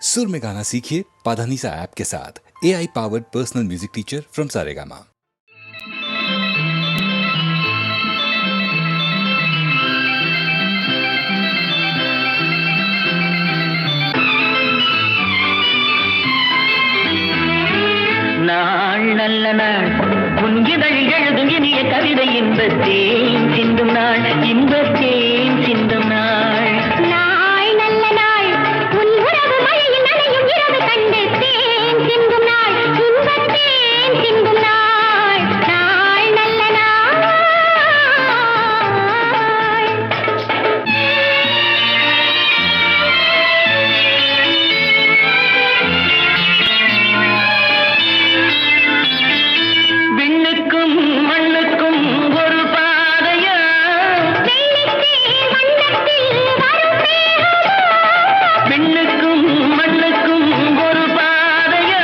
सुर में गाना सीखिए पाधानीसा ऐप के साथ। AI powered personal music teacher from Saregama. நாள் நல்ல நாள் உன்கிதழ் எழுதும் இனிய கவிதை இன்பத்தேன் சிந்தும் நாள் இன்பத்தேன் சிந்தும் நாள் நாள் நல்ல நாள் உன் உறவு மழையில் நனையும் இரவு கண்டு தேன் சிந்தும் நாள் இன்பத்தேன் சிந்தும் நாள் நாள் நல்ல நாள் விண்ணுக்கும் மண்ணுக்கும் ஒரு பாதையா விண்ணுக்கும் மண்ணுக்கும் ஒரு பாதையா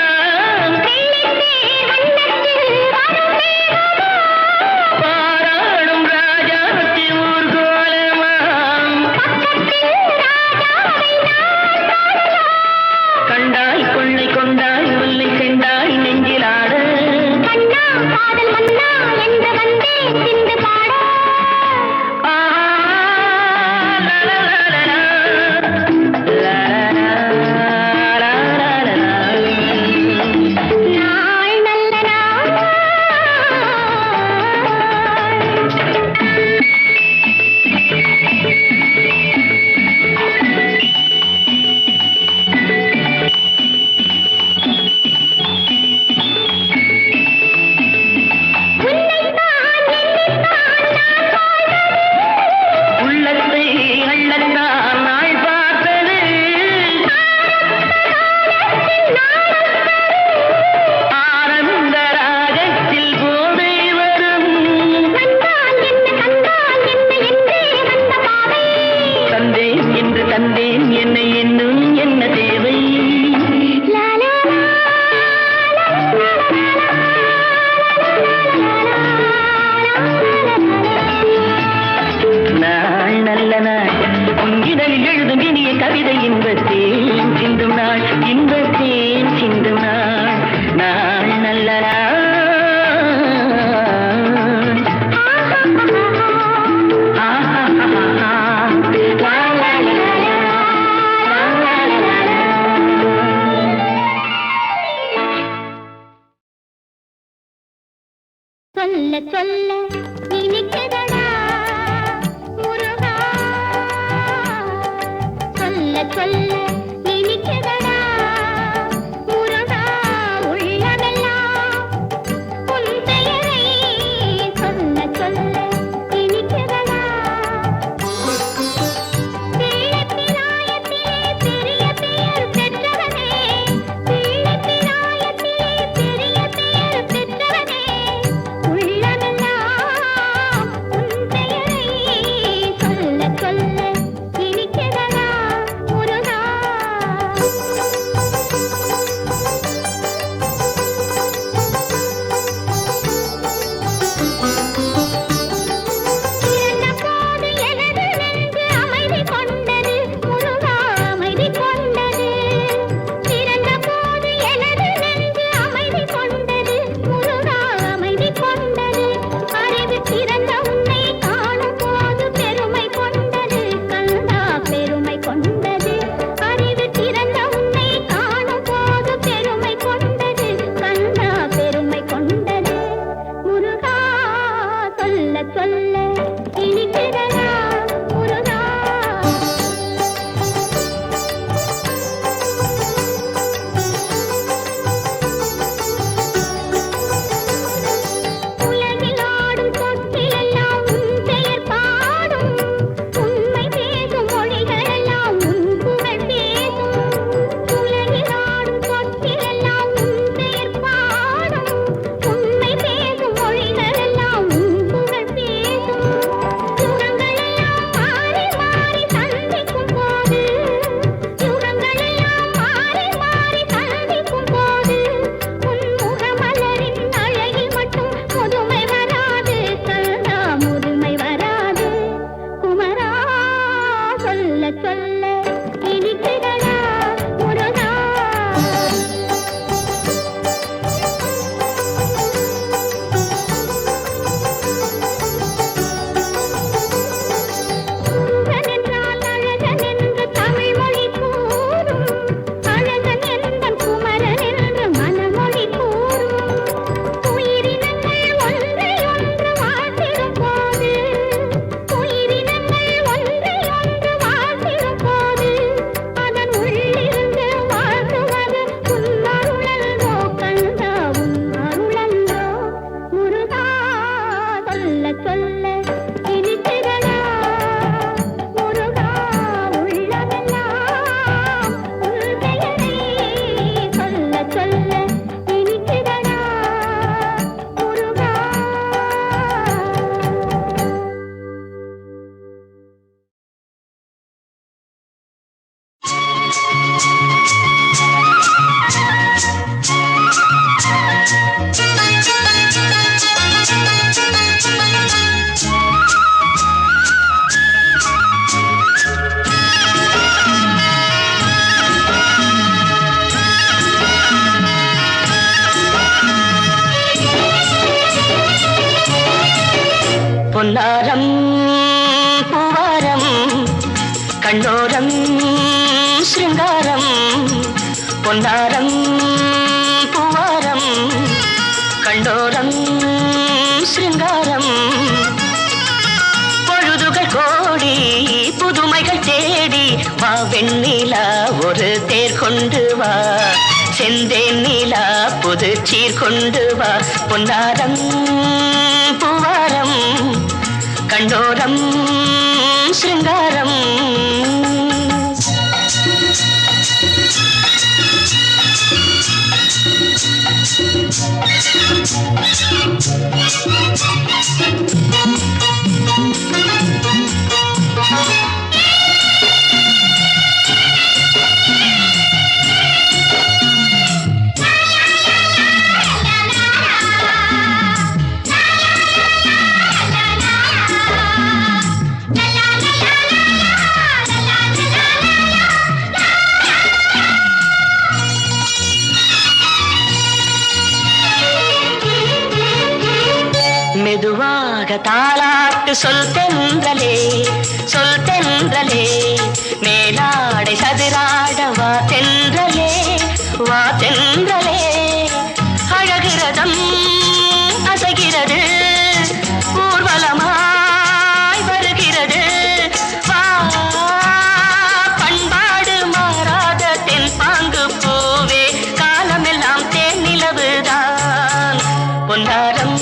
பாராளும் ராஜாத்தி ஊர்கோலமாம் கண்டாய் கொள்ளை கொண்டாய் முல்லை செண்டாய் நெஞ்சிலாட கண்ணா காதல் மன்னா என்று வந்தேன் சிந்து பாட நாள் நல்ல நாள் உள்ளத்தை அள்ளத்தான் நாள் பார்த்தது ஆனந்த ராகத்தில் போதை வரும் கண்டால் என்ன கண்டால் என்ன என்றே வந்த பாவை தந்தேன் என்று தந்தேன் என்னை இன்னும் என்ன தேவை லாலா நாள் நல்ல நாள் உன்கிதழில் எழுதும் இனிய கவிதை இன்பத்தேன் சிந்தும் நாள் இன்பத்தேன் சிந்தும் நாள் நாள் நல்ல நாள் ஆஹா லா லா லா சொல்ல சொல்ல இனிக்குதடா முருகா சொல்ல சொல்ல இனிக்குதடா முருகா உள்ளமெல்லாம் உன் பெயரை சொல்ல சொல்ல இனிக்குதடா பிள்ளைப்பிராயத்திலே பெரிய பெயர் பெற்றவனே பிள்ளைப்பிராயத்திலே பெரிய பெயர் பெற்றவனே உள்ளமெல்லாம் உன் பெயரை சொல்ல சொல்ல இனிக்குதடா முருகா கண்ணோரம் சிருங்காரம் பொன்னாரம் பூவாரம் கண்டோரம் சிருங்காரம் பொழுதுகள் கோடி புதுமைகள் தேடி வா வெண்ணிலா ஒரு தேர் கொண்டு வா செந்தேன் நீலா புது சீர் கொண்டு வா பொன்னாரம் பூவாரம் கண்டோரம் சிருங்காரம் மெதுவாக தாலாட்டு சொல் தென்றலே மேலாடை சதுராட வா தென்றலே அழகிறதம் அசைகிறது ஊர்வலமாய் வருகிறது வா பண்பாடு மாறாத தென் பாங்கு பூவே காலமெல்லாம் தேன் நிலவுதான் பொன்னாரம்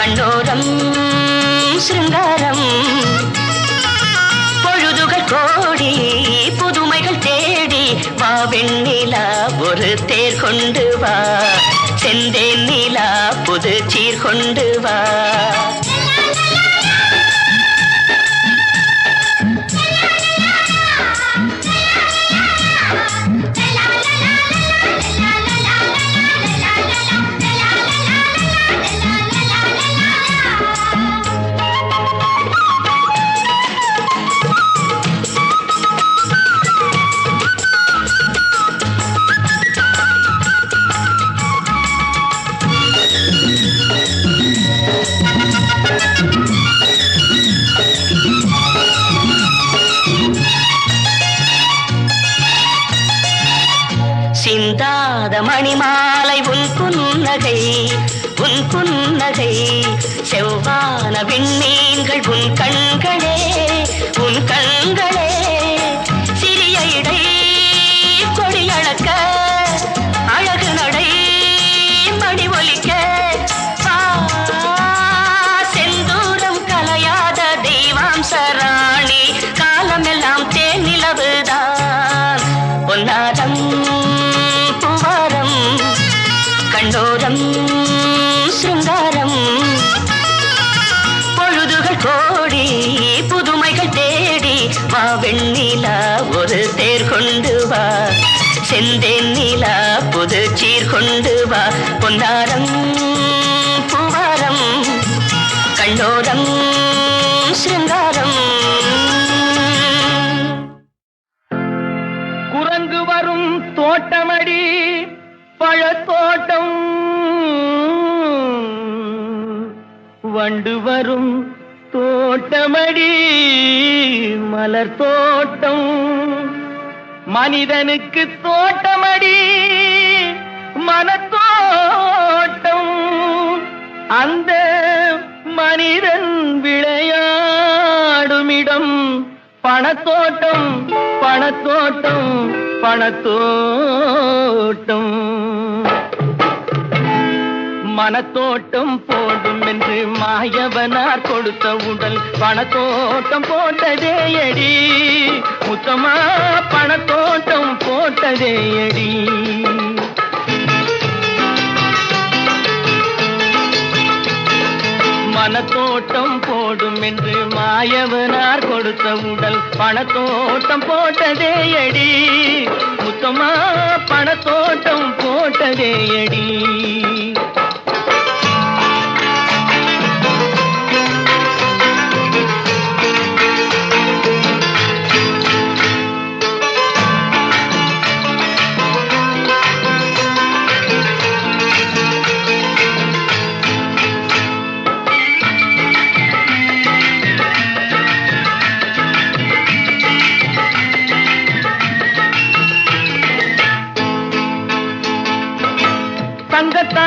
கண்ணோரம் சிருங்காரம் பொழுதுகள் கோடி புதுமைகள் தேடி வா வெண்ணிலா ஒரு தேர் கொண்டு வா செந்தேன் நீலா புது சீர் கொண்டு வா சிந்தாத மணிமாலை உன் புன்னகை செவ்வான விண்ணீன்கள் உன் கண்களே சிறிய இடை கொடியளக்க அழகு நடை மணி ஒலிக்க செந்தூரம் கலையாத தெய்வாம்சராணி காலமெல்லாம் தேன் நிலவுதான் பொன்னாரம் கண்டோரம் சிருங்காரம் பொழுதுகள் கோடி புதுமைகள் தேடி வா வெண்ணிலா ஒரு தேர் கொண்டு வா செந்தேன் நீலா புது சீர் கொண்டு வா பொன்னாரம் பூவாரம் கண்டோரம் சிருங்காரம் குரங்கு வரும் தோட்டமடி பழத்தோட்டம் வண்டு வரும் தோட்டமடி மலர் தோட்டம் மனிதனுக்கு தோட்டமடி மனத்தோட்டம் அந்த மனிதன் விளையாடுமிடம் பணத்தோட்டம் மனத்தோட்டம் போடும் என்று மாயவனார் கொடுத்த உடல் பணத்தோட்டம் போட்டதேயடி முத்தமா பணத்தோட்டம் போட்டதேயடி மனத்தோட்டம் போடும் என்று மாயவனார் கொடுத்த உடல் பணத்தோட்டம் போட்டதேயடி முத்தமா பணத்தோட்டம் போட்டதேயடி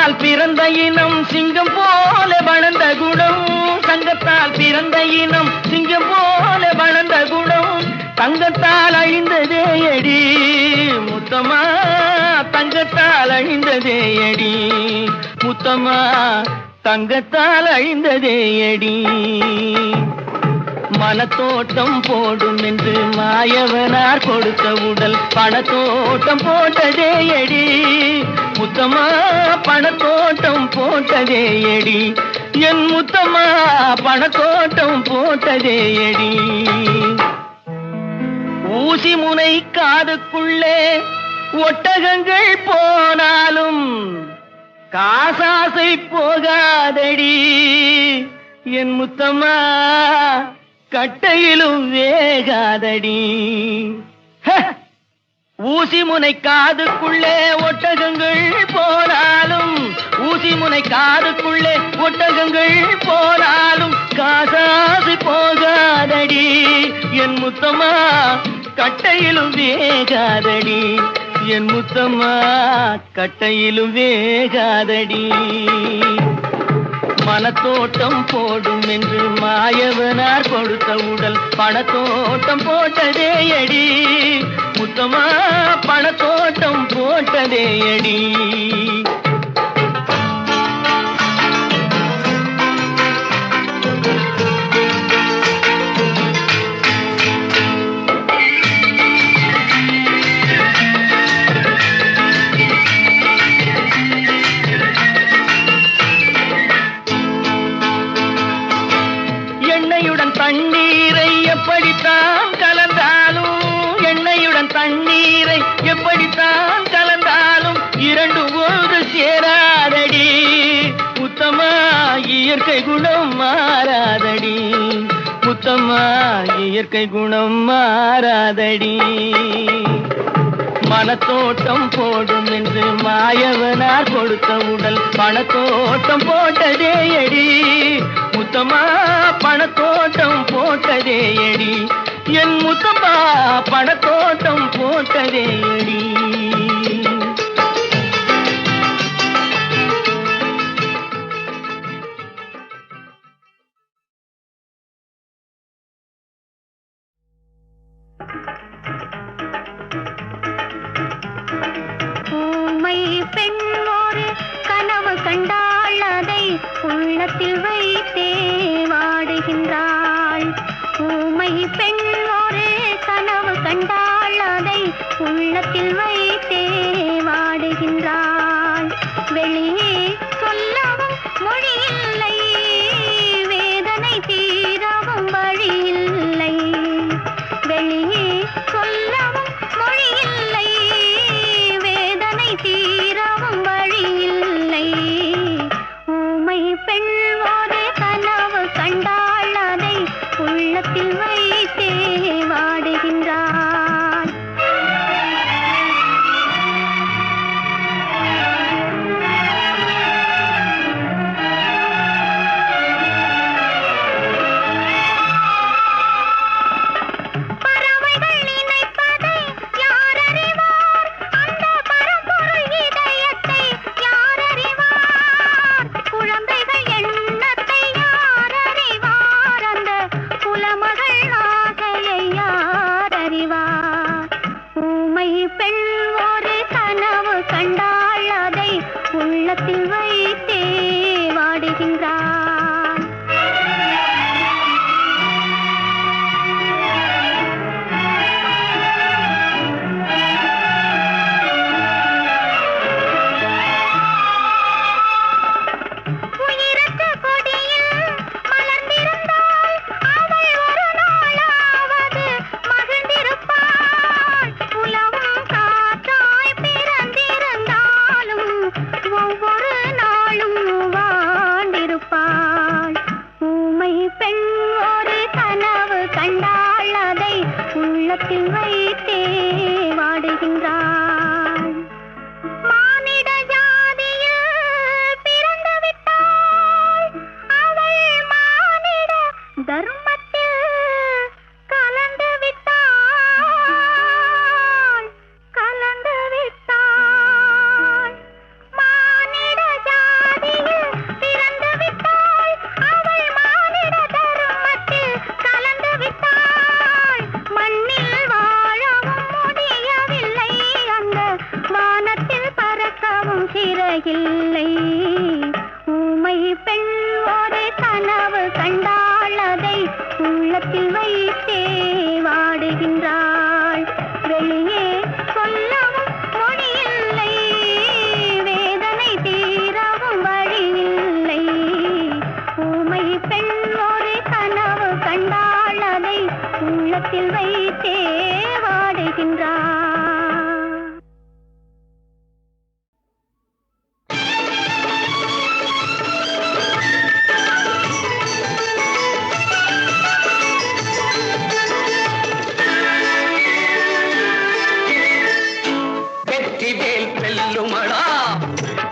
சங்கத்தால் பிறந்த இனம் சிங்கம் போல வளர்ந்த குணம், சங்கத்தால் பிறந்த இனம் சிங்கம் போல வளர்ந்த குணம், தங்கத்தால் அழிந்ததே அடி முத்தம்மா, தங்கத்தால் அழிந்ததே அடி முத்தம்மா, தங்கத்தால் அழிந்ததே அடி. மனத்தோட்டம் போடும் என்று மாயவனார் கொடுத்த உடல் பணத்தோட்டம் போட்டதே அடி முத்தம்மா, பணத்தோட்டம் போட்டதே அடி என் முத்தம்மா, பணத்தோட்டம் போட்டதே அடி. ஊசி முனை காதுக்குள்ளே ஒட்டகங்கள் போனாலும் காசாசை போகாதடி என் முத்தம்மா, கட்டையிலும் வேகாதடி. ஊசி முனை காதுக்குள்ளே ஒட்டகங்கள் போனாலும், ஊசி முனை காதுக்குள்ளே ஒட்டகங்கள் போனாலும் காசாசை போகாதடி என் முத்தம்மா, கட்டையிலும் வேகாதடி என் முத்தம்மா, கட்டையிலும் வேகாதடி. மனத்தோட்டம் போடும் என்று மாயவனார் கொடுத்த உடல் பணத்தோட்டம் போட்டதே அடி முத்தம்மா, பணத்தோட்டம் போட்டதே அடி. தண்ணீரை எப்படித்தான் கலந்தாலும், எண்ணெயுடன் தண்ணீரை எப்படித்தான் கலந்தாலும் இரண்டு ஒன்று சேராதடி முத்தம்மா, இயற்கை குணம் மாறாதடி முத்தம்மா, இயற்கை குணம் மாறாதடி. மனத்தோட்டம் போடும் என்று மாயவனார் கொடுத்த உடல் பணத்தோட்டம் போட்டதே அடி முத்தம்மா, பணத்தோட்டம் போட்டதே அடி என் முத்தம்மா, பணத்தோட்டம் போட்டதே அடி. பெண் ஒரு கனவு கண்டாள், அதை உள்ளத்தில் வைத்தே வாடுகின்றாள். ஊமை பெண் ஒரு கனவு கண்டாள், அதை உள்ளத்தில் வைத்தே வாடுகின்றாள். வெளியே சொல்லவும் மொழியில்லை, வேதனை தீரவும் வழியில்லை. வெளியே சொல்லவும் மொழியில்லை, வேதனை தீரவும் வழியில்லை. ஊமை பெண் ஒரு கனவு கண்டாள், அதை உள்ளத்தில் வைத்தே வாடுகின்றாள். பறவைகள் நினைப்பதை யார் அறிவார், அந்த பரம்பொருள் இதயத்தை யார் அறிவார். குழந்தைகள் எண்ணத்தை யார் அறிவார், அந்த குலமகள் ஆசையை யார் அறிவார். ஊமை பெண் ஒரு கனவு கண்டாள், அதை உள்ளத்தில் வைத்தே வாடுகின்றாள். உயிரற்ற கொடியில் மலர்ந்திருந்தாள், அவள் ஒரு நாளாவது மகிழ்ந்திருப்பாள். உலவும் காற்றாய் பிறந்திருந்தாலும் ஒவ்வொரு நாளும் வாழ்ந்திருப்பாள். ஊமை பெண் ஒரு கனவு கண்டாள், அதை உள்ளத்தில் வைத்தே வாடுகின்றாள். மானிட ஜாதியில் பிறந்து விட்டாள், அவள் மானிட தர்மத்தில் கலந்து விட்டாள், கலந்து விட்டாள். மானிட ஜாதியில் அருகில்லை. ஊமை பெண் ஒரு கனவு கண்டாள், அதை உள்ளத்தில் வைத்தே வாடுகின்றாள். வெளியே சொல்லவும் மொழியில்லை, வேதனை தீரவும் வழியில்லை. ஊமை பெண் ஒரு கனவு கண்டாள், அதை உள்ளத்தில் வைத்தே வாடுகின்றாள்.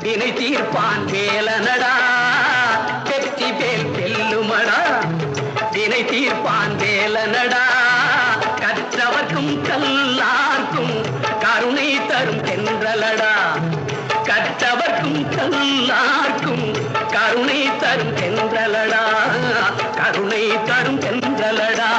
வினை தீர்ப்பான் வேலனடா. வெற்றி வேல் வெல்லுமடா, வினை தீர்ப்பான் வேலனடா. கற்றவர்க்கும் கல்லார்க்கும் கருணை தரும் தென்றலடா. கற்றவர்க்கும் கல்லார்க்கும் கருணை தரும் தென்றலடா. கருணை தரும் தென்றலடா.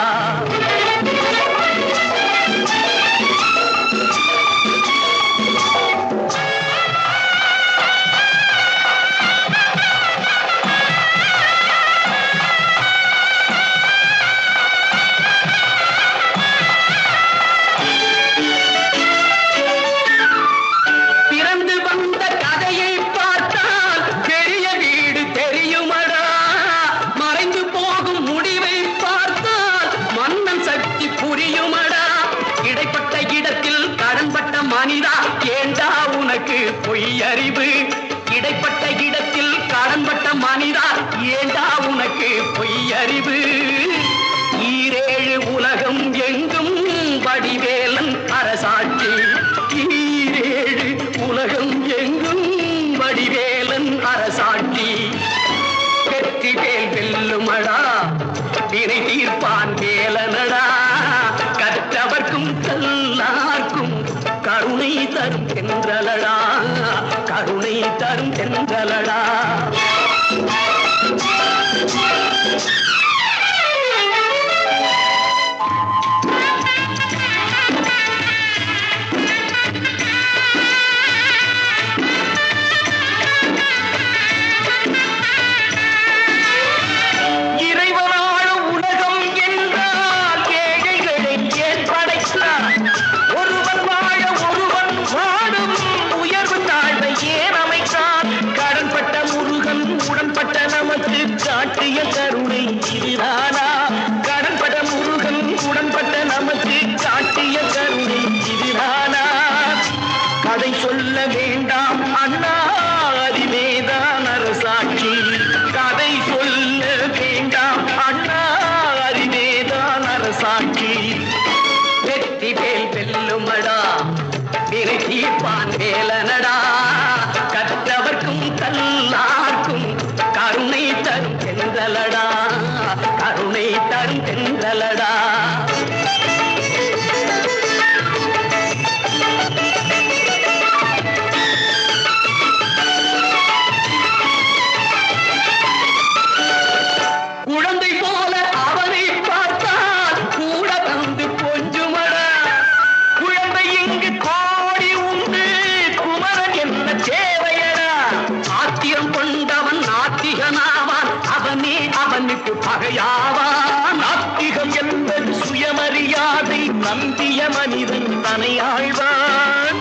பொய்யறிவு இடைப்பட்ட இடத்தில் கடன்பட்ட மனிதா, ஏண்டா உனக்கு பொய்யறிவு? ஈரேழு உலகம் எங்கும் வடிவேலன் அரசாட்சி. ஈரேழு உலகம் எங்கும் வடிவேலன் அரசாட்சி. வெற்றி வேல் வெல்லுமடா, வினை தீர்ப்பான் வேலனடா. கற்றவர்க்கும் கல்லார்க்கும் கருணை தரும் தென்றலடா. கருணை தரும் தென்றலடா. காட்டிய கருணை இதுதானா? கடன்பட முருகன் உடன்பட்ட நமக்கு காட்டிய கருணை இதுதானா? கதை சொல்ல வேண்டாம் அண்ணா, அறிவேதான் அரசாட்சி. கதை சொல்ல வேண்டாம் அண்ணா, அறிவேதான் அரசாட்சி. வெற்றி வேல் வெல்லுமடா, வினை தீர்ப்பான் வேலனடா. கற்றவர்க்கும் கல்லார்க்கும் கருணை தரும் தென்றலடா. கருணை தரும் தென்றலடா. குழந்தை போல அவனை பார்த்தால் கூட வந்து கொஞ்சுமடா. குழந்தை இங்கு கோடி உண்டு, குமரன் என்ன தேவையடா. ஆத்திரம் கொண்டவன் நாத்திகனாவான், அவனே அவனுக்கு பகையாவான். நாத்திகம் என்பது சுயமரியாதை, நம்பிய மனிதன் தனை ஆழ்வான்.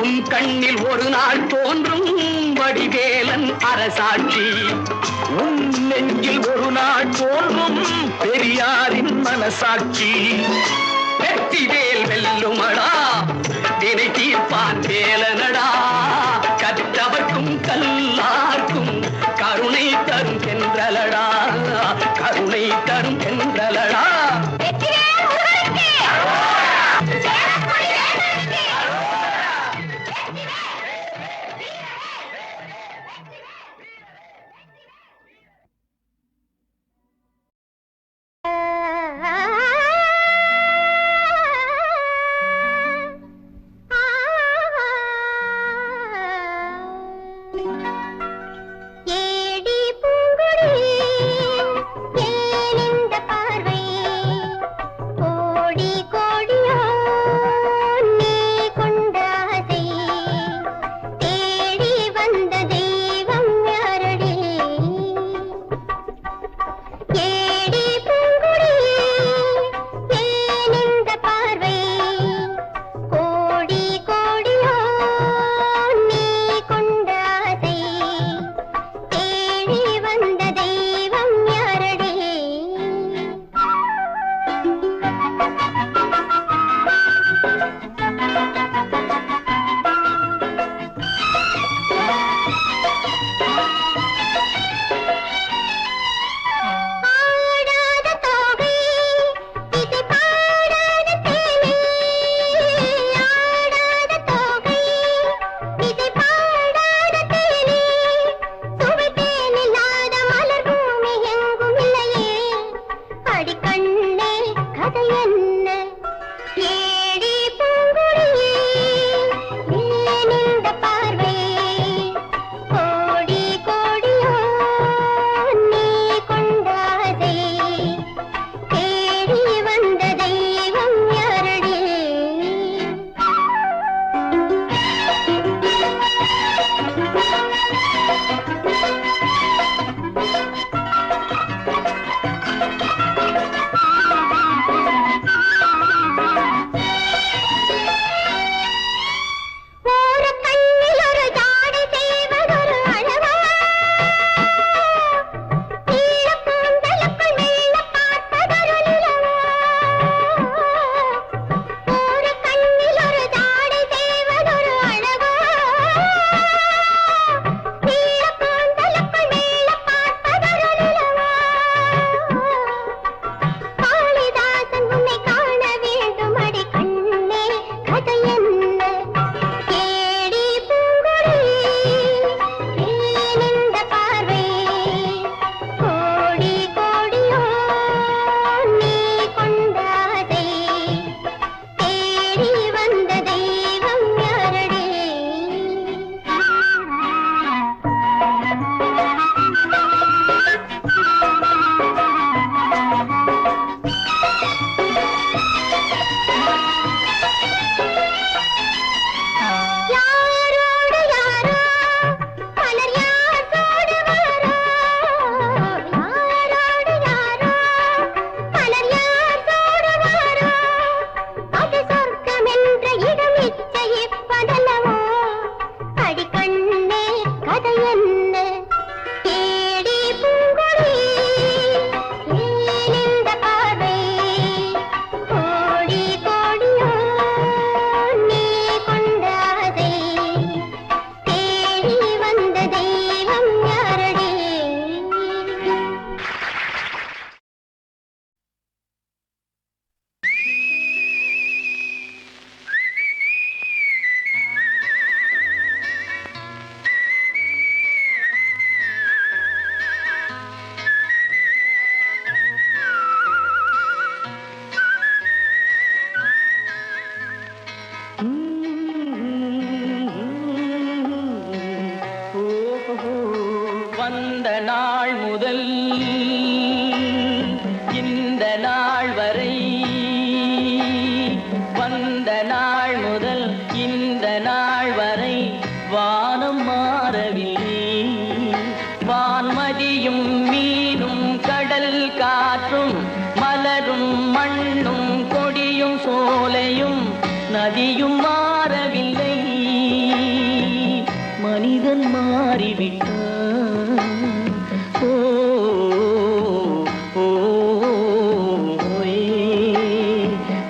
உன் கண்ணில் ஒரு நாள் தோன்றும் வடிவேலன் அரசாட்சி. உன் நெஞ்சில் ஒரு நாள் தோன்றும் பெரியாரின் மனசாட்சி. வெற்றி வேல் வெல்லுமடா, வினை தீர்ப்பான் வேலனடா. கற்றவர்க்கும் கல்லார்க்கும் கருணை தரும் தென்றலடா. கருணை தரும் தென்றலடா. கதை என்ன கேடி பூங்குடி ஏன் இந்த பார்வை கோடி கோடியோ நீ கொண்டாதை தேடி வந்த தெய்வம் யாரடி யாரோடு யாரோ மலர் யார் சூடுவாரோ யாரோடு யாரோ மலர் யார் சூடுவாரோ அது சொர்க்கம் என்ற இடம் நிச்சயிப்பதல்லவோ அடிக்கண்ணே கதை என்ன கேடி பூங்குடி ஏன் இந்த பார்வை கோடி கோடியோ நீ கொண்டாதை தேடி வந்த தெய்வம் யாரடி வந்த நாள் முதல் இந்த நாள் வரை வந்த நாள் முதல் இந்த நாள் வரை வானம் மாறவில்லை வான்மதியும் மீனும் கடல் காற்றும் மலரும் மண்ணும் கொடியும் சோலையும் நதியும் மாறவில்லை மனிதன் மாறிவிட்டான் ஓ ஓ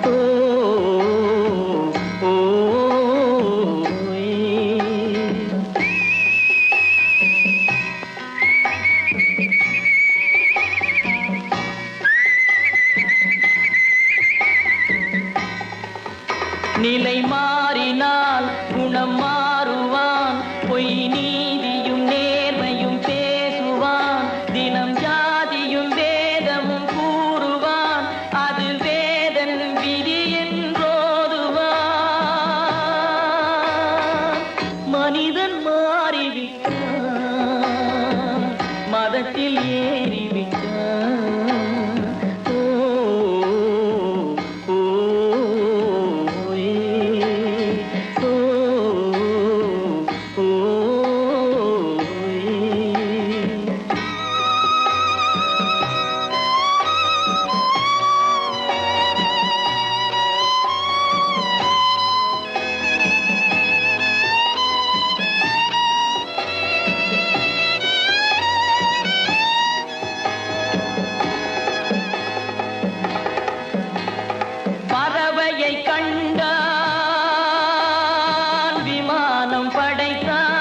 ஓ ஓ ஓ நிலை மாறினால் குணம் மாறுவான் பொய் நீதியும் நேர்மையும் பேசுவான் தினம் ஜாதியும் வேதமும் கூறுவான் அது வேதன் விதி என்றோதுவான் மனிதன் மாறிவிட்டான் மதத்தில் ஏறிவிட்டான் ஓ ஓ பறவையை கண்டான் விமானம் படைத்தான்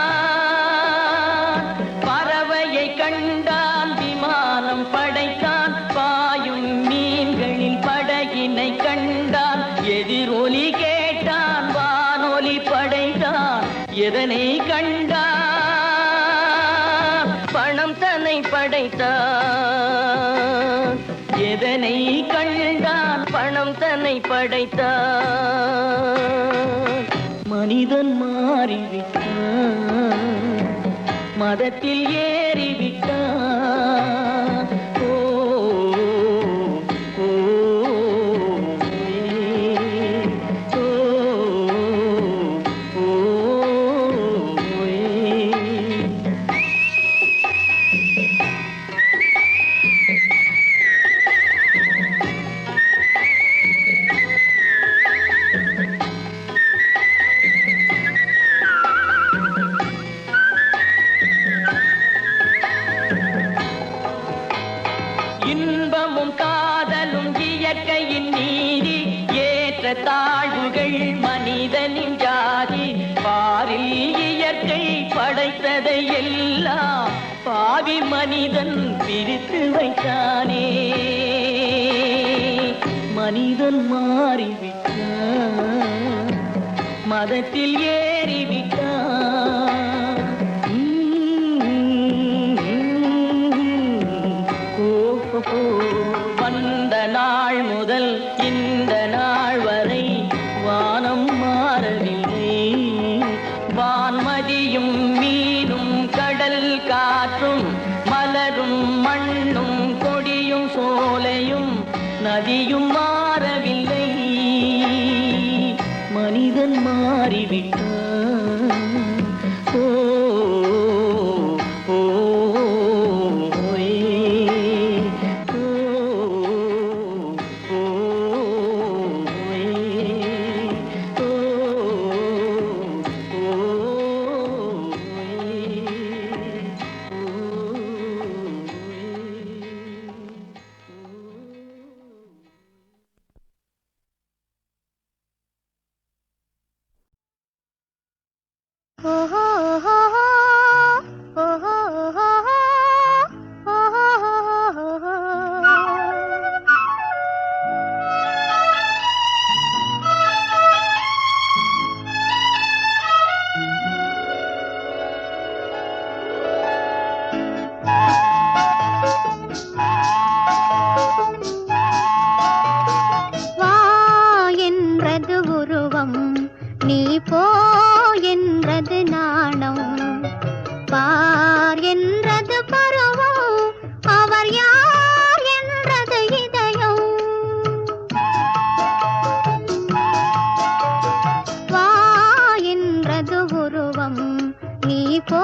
பறவையை கண்டான் விமானம் படைத்தான் பாயும் மீன்களின் படகினை கண்டான் எதிரொலி கேட்டான் வானொலி படைத்தான் எதனை கண்டான் பணம் தன்னை படைத்தான் எதனை கண்டான் பணம் தன்னை படைத்தான் மனிதன் மாறிவிட்டான் மதத்தில் ஏறிவிட்டான் ஓ ஓ ஓ ஓ இன்பமும் காதலும் இயற்கையின் நீதி ஏற்ற தாழ்வுகள் மனிதனின் ஜாதி பாரில் இயற்கை படைத்ததை எல்லாம் பாவி மனிதன் பிரித்து வைத்தானே மனிதன் மாறிவிட்டான் மதத்தில் ஏறிவிட்டான். ஓஹோ, வந்த நாள் முதல் இந்த நாள் வரை வானம் மாறவில்லை. வான்மதியும் மீனும் கடல் காற்றும் மலரும் மண்ணும் கொடியும் சோலையும் நதியும் மாறவில்லை. மனிதன் மாறிவிட்டான். ஓ ஓ ஓயே. ஓ ஓ ஓயே. ஓ ஓ வா என்றது உருவம், நீ போ என்றது நாணம். பார் என்றது பருவம், அவர் யார் என்றது இதயம். வா என்றது உருவம், நீ போ